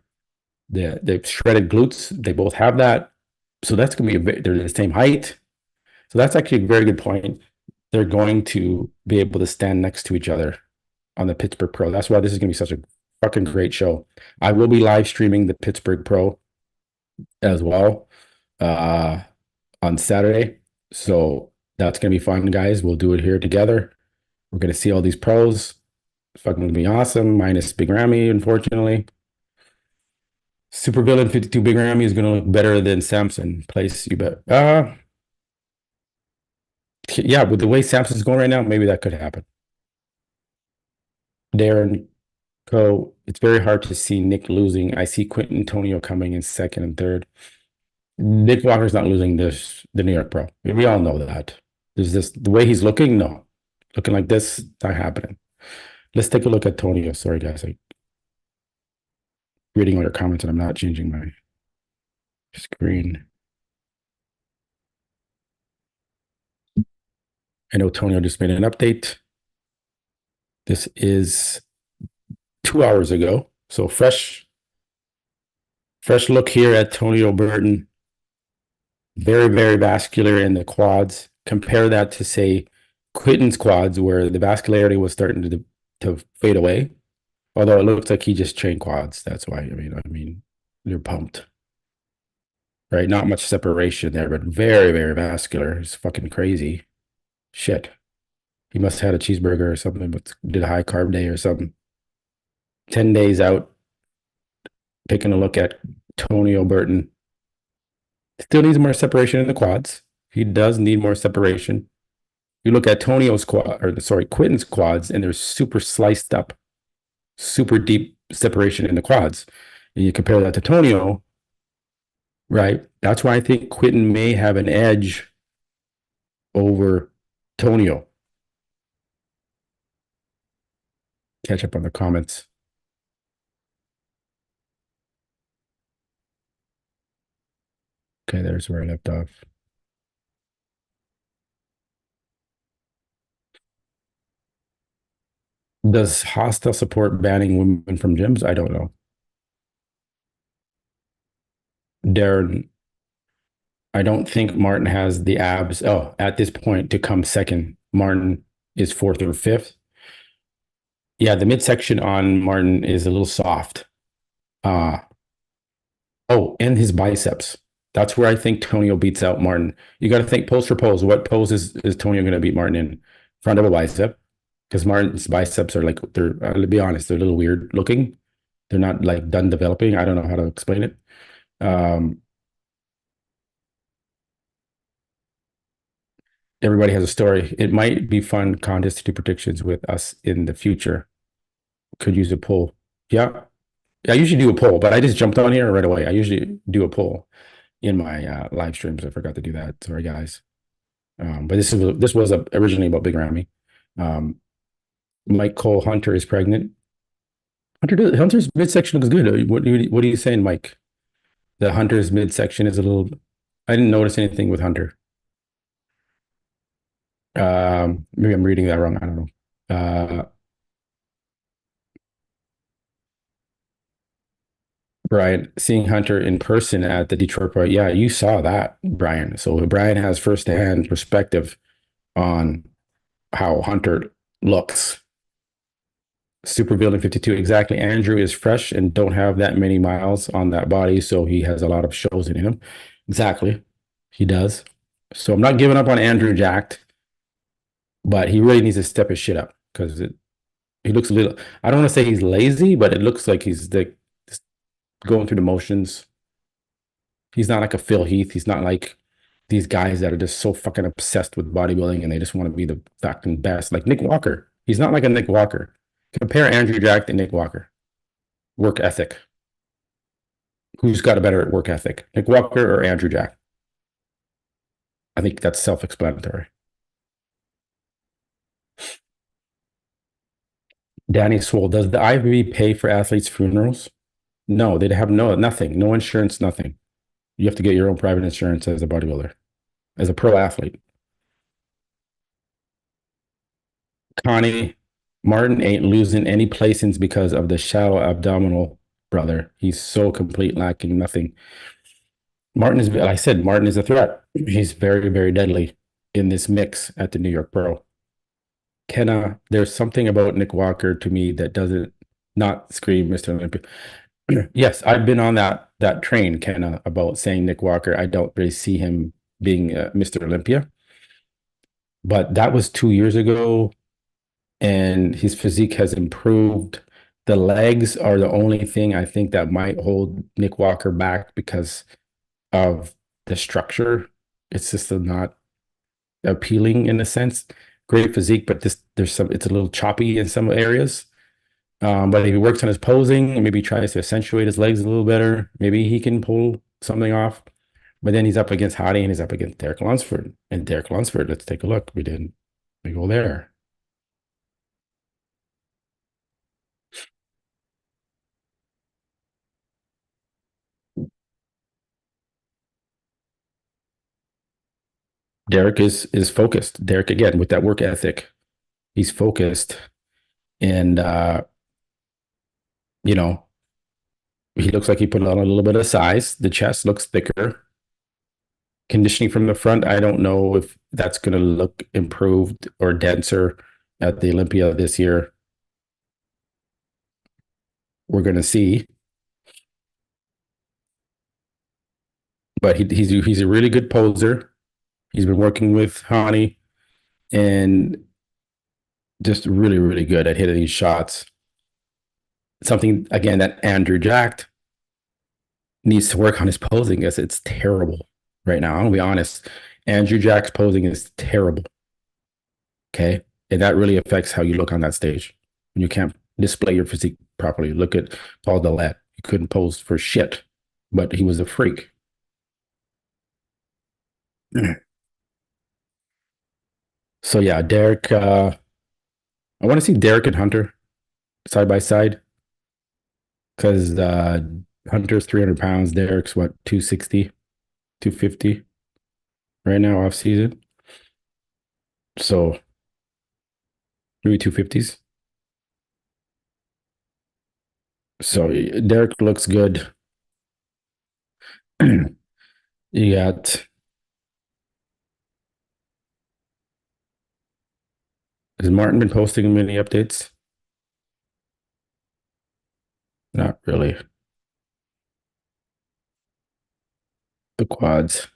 S1: The shredded glutes. They both have that. So that's going to be they're the same height. So that's actually a very good point. They're going to be able to stand next to each other on the Pittsburgh Pro. That's why this is going to be such a fucking great show. I will be live streaming the Pittsburgh Pro as well on Saturday. So that's going to be fun, guys. We'll do it here together. We're going to see all these pros. It's fucking going to be awesome, minus Big Ramy, unfortunately. Super Villain 52 Big Ramy is going to look better than Samson. Place, you bet. Yeah, with the way Samson's going right now, maybe that could happen. Darren Co. It's very hard to see Nick losing. I see Quinton Antonio coming in second and third. Nick Walker's not losing the New York Pro. We all know that. There's this the way he's looking, no. Looking like this, not happening. Let's take a look at Tonio. Sorry, guys. I'm reading all your comments and I'm not changing my screen. I know Tonio just made an update. This is 2 hours ago. So fresh look here at Tonio Burton. Very, very vascular in the quads. Compare that to, say, Quinton's quads, where the vascularity was starting to fade away. Although it looks like he just trained quads. That's why, I mean, they're pumped. Right? Not much separation there, but very, very vascular. It's fucking crazy. Shit. He must have had a cheeseburger or something, but did a high carb day or something. 10 days out. Taking a look at Tonio Burton. Still needs more separation in the quads. He does need more separation. You look at Tonio's Quinton's quads, and they're super sliced up, super deep separation in the quads. And you compare that to Tonio, right? That's why I think Quinton may have an edge over Tonio. Catch up on the comments. Okay, there's where I left off. Does Hostile support banning women from gyms? I don't know. Darren, I don't think Martin has the abs. Oh, at this point to come second. Martin is fourth or fifth. Yeah, the midsection on Martin is a little soft. Oh, and his biceps. That's where I think Tonio beats out Martin. You got to think pose for pose. What pose is Tonio going to beat Martin in? Front of a bicep, because Martin's biceps are like they're. To be honest, they're a little weird looking. They're not like done developing. I don't know how to explain it. Um, Everybody has a story. It might be fun contest to do predictions with us in the future. Could use a poll. Yeah, I usually do a poll, but I just jumped on here right away. I usually do a poll in my live streams. I forgot to do that. Sorry, guys. But this was originally about Big Ramy. Um, Mike Cole Hunter is pregnant. Hunter's midsection looks good. What are you saying, Mike? The Hunter's midsection is a little. I didn't notice anything with Hunter. Maybe I'm reading that wrong. I don't know. Brian, seeing Hunter in person at the Detroit Pro, yeah, you saw that, Brian. So Brian has firsthand perspective on how Hunter looks. Super Villain 52, exactly. Andrew is fresh and don't have that many miles on that body, so he has a lot of shows in him. Exactly, he does. So I'm not giving up on Andrew jacked, but he really needs to step his shit up because he looks a little. I don't want to say he's lazy, but it looks like he's just going through the motions. He's not like a Phil Heath. He's not like these guys that are just so fucking obsessed with bodybuilding and they just want to be the fucking best. Like Nick Walker. He's not like a Nick Walker. Compare Andrew Jack to Nick Walker. Work ethic. Who's got a better work ethic, Nick Walker or Andrew Jack? I think that's self-explanatory. Danny Swole, does the IFBB pay for athletes' funerals? No, they have nothing, no insurance, nothing. You have to get your own private insurance as a bodybuilder, as a pro athlete. Connie, Martin ain't losing any placings because of the shallow abdominal, brother. He's so complete, lacking nothing. Martin is, like I said, Martin is a threat. He's very, very deadly in this mix at the New York Pro. Kenna, there's something about Nick Walker to me that doesn't not scream Mr. Olympia. Yes, I've been on that train, Kenna, about saying Nick Walker. I don't really see him being Mr. Olympia, but that was 2 years ago, and his physique has improved. The legs are the only thing I think that might hold Nick Walker back because of the structure. It's just not appealing in a sense. Great physique, but it's a little choppy in some areas. But if he works on his posing and maybe tries to accentuate his legs a little better, maybe he can pull something off. But then he's up against Hottie and he's up against Derek Lunsford. And Derek Lunsford, let's take a look. We go there. Derek is focused. Derek again with that work ethic. He's focused and you know, he looks like he put on a little bit of size. The chest looks thicker. Conditioning from the front, I don't know if that's going to look improved or denser at the Olympia this year. We're going to see. But he's a really good poser. He's been working with Hani and just really, really good at hitting these shots. Something, again, that Andrew Jack needs to work on his posing because it's terrible right now. I'm going to be honest. Andrew Jack's posing is terrible. Okay. And that really affects how you look on that stage when you can't display your physique properly. Look at Paul Dillette. He couldn't pose for shit, but he was a freak. So yeah, Derek, I want to see Derek and Hunter side by side because Hunter's 300 pounds. Derek's what, 260, 250 right now off season. So maybe 250s. So Derek looks good. You got, has Martin been posting many updates? Not really. the quads.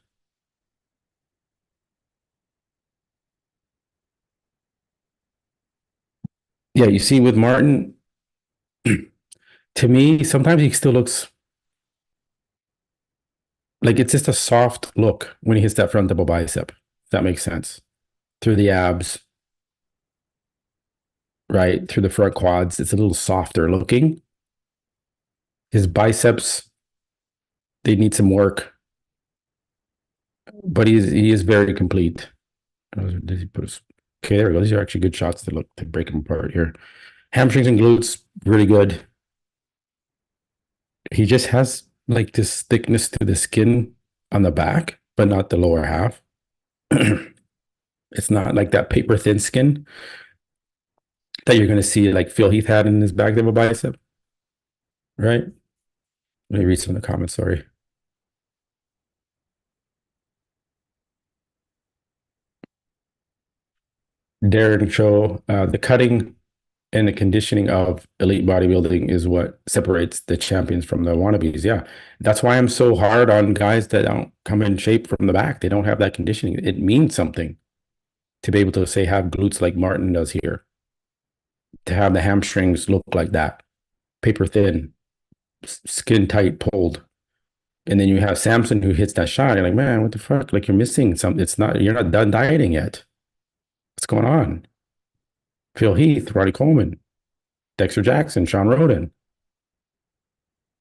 S1: Yeah, you see with Martin, to me, sometimes he still looks like it's just a soft look when he hits that front double bicep. If that makes sense. Through the abs, right? Through the front quads, it's a little softer looking. His biceps, they need some work, but he is very complete. Did he put his, okay, there we go. These are actually good shots to look to break him apart here. Hamstrings and glutes, really good. He just has like this thickness to the skin on the back, but not the lower half. It's not like that paper thin skin that you're going to see like Phil Heath had in his back of a bicep, right? Let me read some of the comments. Sorry. Darren Cho, the cutting and the conditioning of elite bodybuilding is what separates the champions from the wannabes. Yeah. That's why I'm so hard on guys that don't come in shape from the back. They don't have that conditioning. It means something to be able to say have glutes like Martin does here, to have the hamstrings look like that, paper thin, skin tight, pulled. And then you have Samson who hits that shot. You're like, man, what the fuck? Like you're missing something. It's not, you're not done dieting yet. What's going on? Phil Heath, Ronnie Coleman, Dexter Jackson, Sean Roden.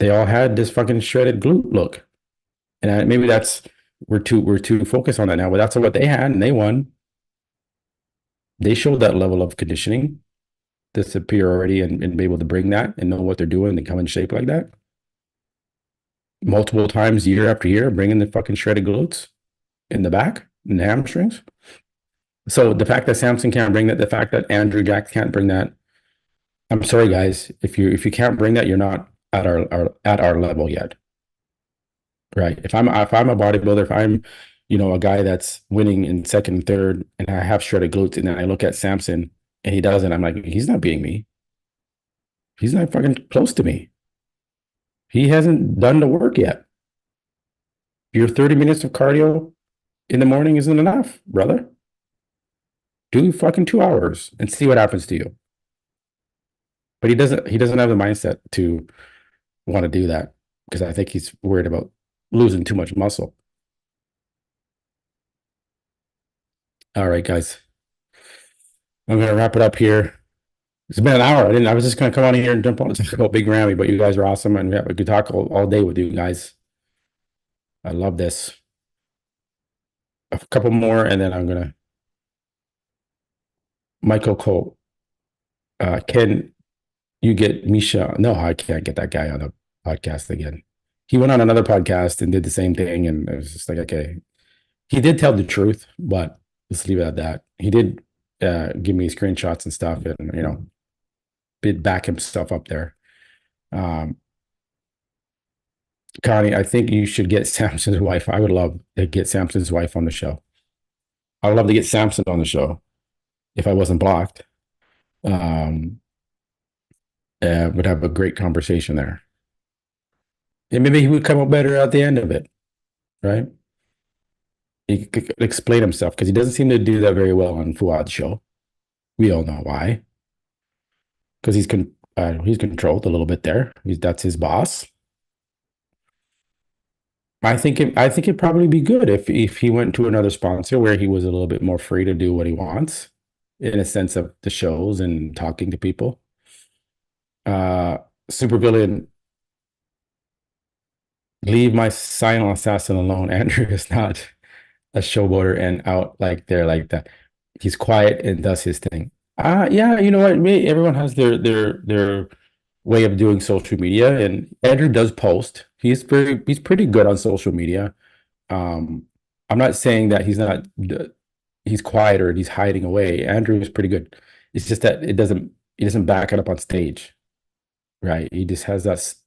S1: They all had this fucking shredded glute look. And maybe that's we're too focused on that now, but that's what they had and they won. They showed that level of conditioning, the superiority and be able to bring that and know what they're doing and come in shape like that. Multiple times year after year, bringing the fucking shredded glutes in the back and the hamstrings. So the fact that Samson can't bring that, the fact that Andrew Jack can't bring that, I'm sorry, guys. If you can't bring that, you're not at our level yet, right? If I'm a bodybuilder, if I'm a guy that's winning in second and third, and I have shredded glutes, and then I look at Samson and he doesn't, I'm like, he's not beating me. He's not fucking close to me. He hasn't done the work yet. Your 30 minutes of cardio in the morning isn't enough, brother. Do fucking 2 hours and see what happens to you. But he doesn't have the mindset to want to do that because I think he's worried about losing too much muscle. All right, guys. I'm gonna wrap it up here. It's been an hour. I was just gonna come on here and jump on and talk about Big Ramy, but you guys are awesome and we could talk all day with you guys. I love this. A couple more and then I'm gonna Michael Cole. Can you get Misha? No, I can't get that guy on a podcast again. He went on another podcast and did the same thing, and it was just like, okay, he did tell the truth, but let's leave it at that. He did give me screenshots and stuff, and did back himself up there. Um, Connie, I think you should get Samson's wife. I would love to get Samson's wife on the show. I would love to get Samson on the show if I wasn't blocked. Um, would have a great conversation there. And maybe he would come out better at the end of it, right? He could explain himself because he doesn't seem to do that very well on Fuad's show. We all know why. Because he's controlled a little bit there. That's his boss. I think it'd probably be good if he went to another sponsor where he was a little bit more free to do what he wants in a sense of the shows and talking to people. Uh, Supervillain, leave my silent assassin alone. Andrew is not a showboater and out like there like that. He's quiet and does his thing. Yeah, you know what? Everyone has their way of doing social media, and Andrew does post. He's pretty good on social media. Um, I'm not saying that he's quiet or he's hiding away. Andrew is pretty good. It's just that he doesn't back it up on stage, right? He just has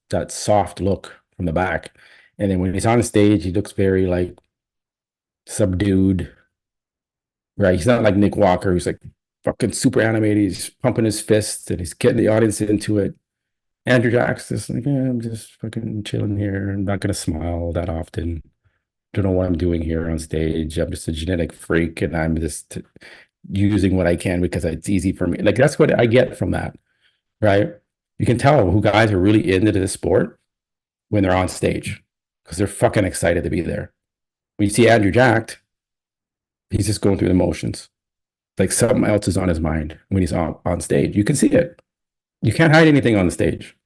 S1: that soft look from the back, and then when he's on stage, he looks very like subdued, right? He's not like Nick Walker, who's like fucking super animated. He's pumping his fists and he's getting the audience into it. Andrew Jackson's like, yeah, I'm just fucking chilling here. I'm not gonna smile that often. don't know what I'm doing here on stage. I'm just a genetic freak, and I'm just using what I can because it's easy for me. Like that's what I get from that, right? You can tell who guys are really into this sport when they're on stage because they're fucking excited to be there. When you see Andrew Jacked, he's just going through the motions. Like something else is on his mind when he's on stage. You can see it. You can't hide anything on the stage.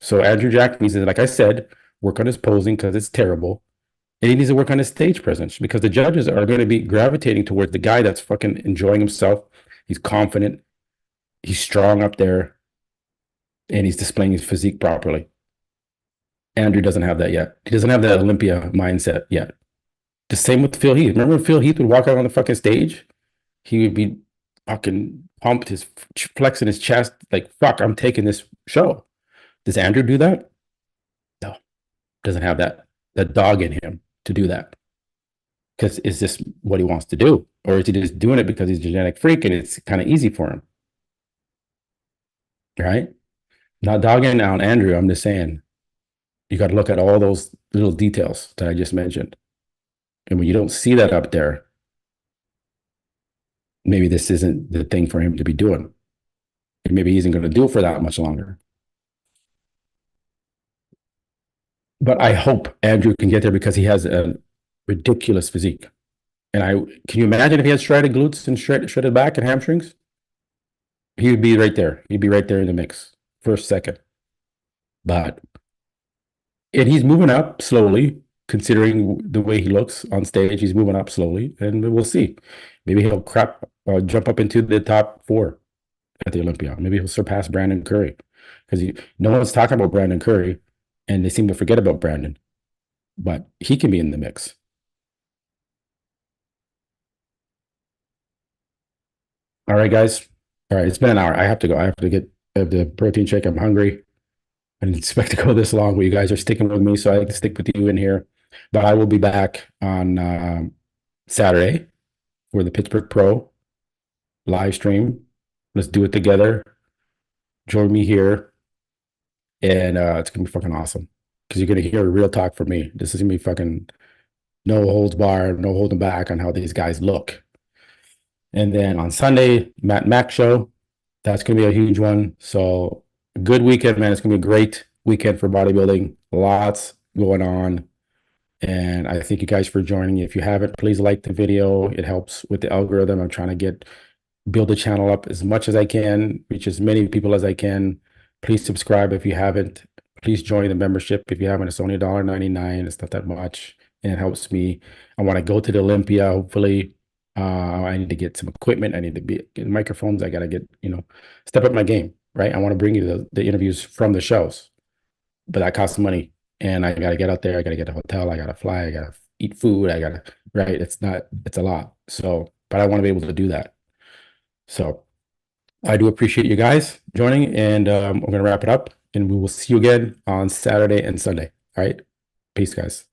S1: So Andrew Jack needs to, like I said, work on his posing because it's terrible. And he needs to work on his stage presence because the judges are going to be gravitating towards the guy that's fucking enjoying himself. He's confident. He's strong up there. And he's displaying his physique properly. Andrew doesn't have that yet. He doesn't have that Olympia mindset yet. The same with Phil Heath. Remember when Phil Heath would walk out on the fucking stage? He would be fucking pumped, his flexing his chest, like, fuck, I'm taking this show. Does Andrew do that? No, doesn't have that dog in him to do that. Because is this what he wants to do? Or is he just doing it because he's a genetic freak and it's kind of easy for him? Right? Not dogging out Andrew. I'm just saying you got to look at all those little details that I just mentioned. And when you don't see that up there, maybe this isn't the thing for him to be doing. And maybe he isn't going to do it for that much longer. But I hope Andrew can get there because he has a ridiculous physique. And can you imagine if he had shredded glutes and shredded back and hamstrings? He would be right there. He'd be right there in the mix, first, second. But and he's moving up slowly, considering the way he looks on stage. He's moving up slowly, and we'll see. Maybe he'll jump up into the top 4 at the Olympia. Maybe he'll surpass Brandon Curry because no one's talking about Brandon Curry, and they seem to forget about Brandon. But he can be in the mix. All right, guys. All right, it's been an hour. I have to go. I have to get the protein shake. I'm hungry. I didn't expect to go this long, but you guys are sticking with me, so I can stick with you in here. But I will be back on Saturday for the Pittsburgh Pro live stream. Let's do it together. Join me here, and it's gonna be fucking awesome because you're gonna hear real talk from me. This is gonna be fucking no holds barred, no holding back on how these guys look. And then on Sunday, Matt Mac show. That's gonna be a huge one. So good weekend, man. It's gonna be a great weekend for bodybuilding. Lots going on. And I thank you guys for joining. If you haven't, please like the video. It helps with the algorithm. I'm trying to build the channel up as much as I can, reach as many people as I can. Please subscribe if you haven't. Please join the membership if you haven't. It's only $1.99. It's not that much. And it helps me. I want to go to the Olympia, hopefully. I need to get some equipment. I need to get microphones. I got to get, step up my game, right? I want to bring you the interviews from the shows, but that costs money. And I got to get out there. I got to get a hotel. I got to fly. I got to eat food. Right? It's a lot. So, but I want to be able to do that. So I do appreciate you guys joining, and we're going to wrap it up, and we will see you again on Saturday and Sunday. All right. Peace, guys.